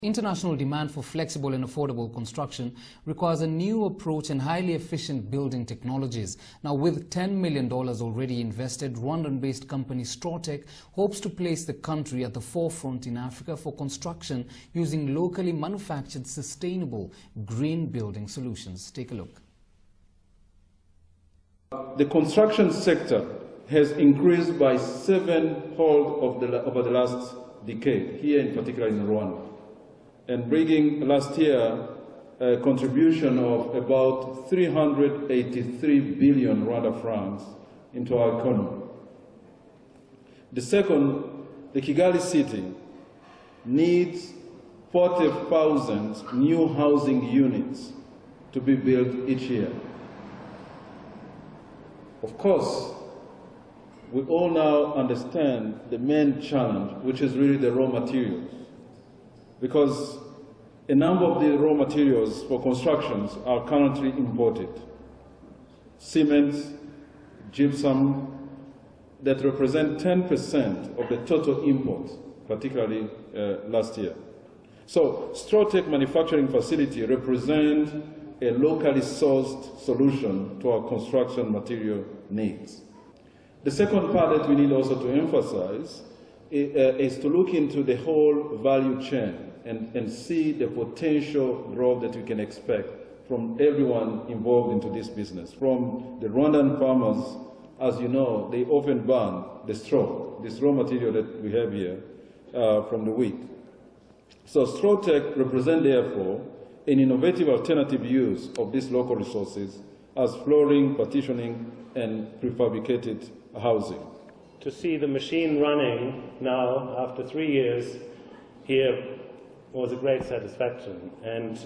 International demand for flexible and affordable construction requires a new approach and highly efficient building technologies. Now, with $10 million already invested, Rwandan-based company STRAWTEC hopes to place the country at the forefront in Africa for construction using locally manufactured, sustainable green building solutions. Take a look. The construction sector has increased by sevenfold over the last decade, here in particular in Rwanda, and bringing last year a contribution of about 383 billion Rwanda francs into our economy. The second, the Kigali city needs 40,000 new housing units to be built each year. Of course, we all now understand the main challenge, which is really the raw materials, because a number of the raw materials for constructions are currently imported. Cement, gypsum, that represent 10% of the total imports, particularly last year. So STRAWTEC manufacturing facility represents a locally sourced solution to our construction material needs. The second part that we need also to emphasize is to look into the whole value chain and see the potential growth that we can expect from everyone involved into this business. From the Rwandan farmers, as you know, they often burn the straw, this raw material that we have here from the wheat. So STRAWTEC represents, therefore, an innovative alternative use of these local resources as flooring, partitioning, and prefabricated housing. To see the machine running now, after 3 years, here was a great satisfaction. And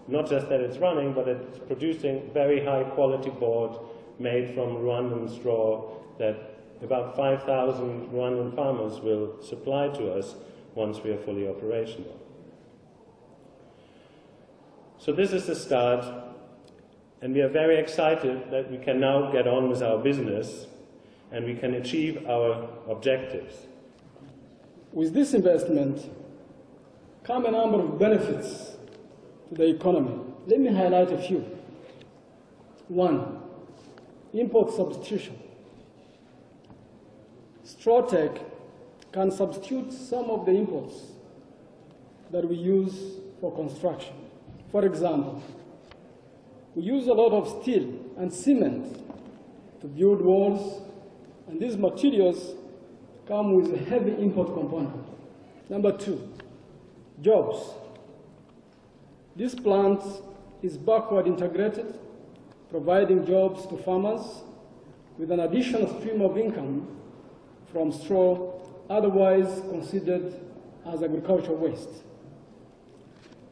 not just that it's running, but it's producing very high quality board made from Rwandan straw that about 5,000 Rwandan farmers will supply to us once we are fully operational. So this is the start, and we are very excited that we can now get on with our business and we can achieve our objectives. With this investment come a number of benefits to the economy. Let me highlight a few. One, import substitution. STRAWTEC can substitute some of the imports that we use for construction. For example, we use a lot of steel and cement to build walls, and these materials come with a heavy import component. Number two, jobs. This plant is backward integrated, providing jobs to farmers with an additional stream of income from straw, otherwise considered as agricultural waste.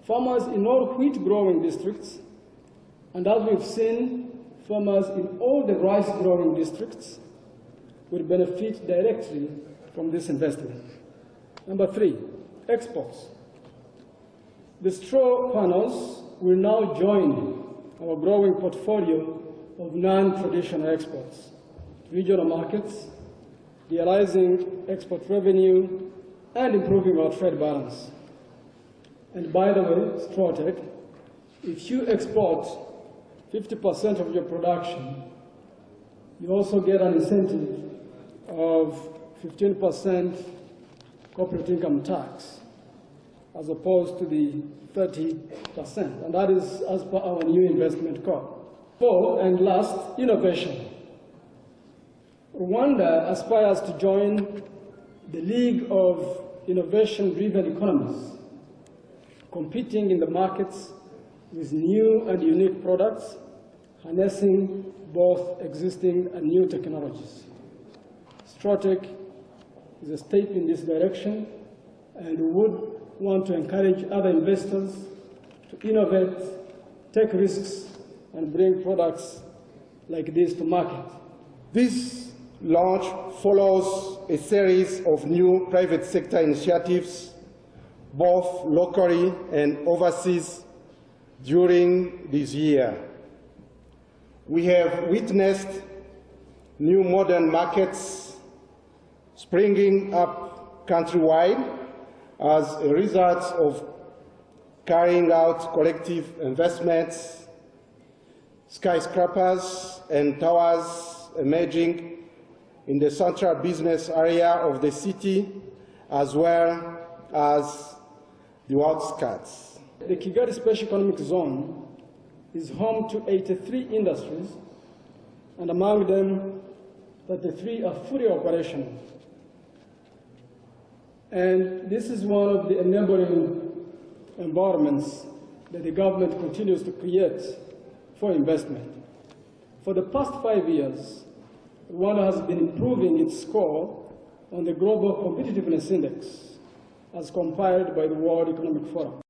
Farmers in all wheat growing districts, and as we've seen, farmers in all the rice growing districts will benefit directly from this investment. Number three, exports. The straw panels will now join our growing portfolio of non-traditional exports, regional markets, realizing export revenue, and improving our trade balance. And by the way, STRAWTEC, if you export 50% of your production, you also get an incentive of 15% corporate income tax, as opposed to the 30%, and that is as per our new investment code. Fourth and last, innovation. Rwanda aspires to join the League of Innovation-Driven Economies, competing in the markets with new and unique products, harnessing both existing and new technologies. STRAWTEC is a step in this direction, and we would want to encourage other investors to innovate, take risks, and bring products like this to market. This launch follows a series of new private sector initiatives, both locally and overseas, during this year. We have witnessed new modern markets springing up countrywide as a result of carrying out collective investments, skyscrapers and towers emerging in the central business area of the city, as well as the outskirts. The Kigali Special Economic Zone is home to 83 industries, and among them, 33 are fully operational. And this is one of the enabling environments that the government continues to create for investment. For the past 5 years, Rwanda has been improving its score on the Global Competitiveness Index as compiled by the World Economic Forum.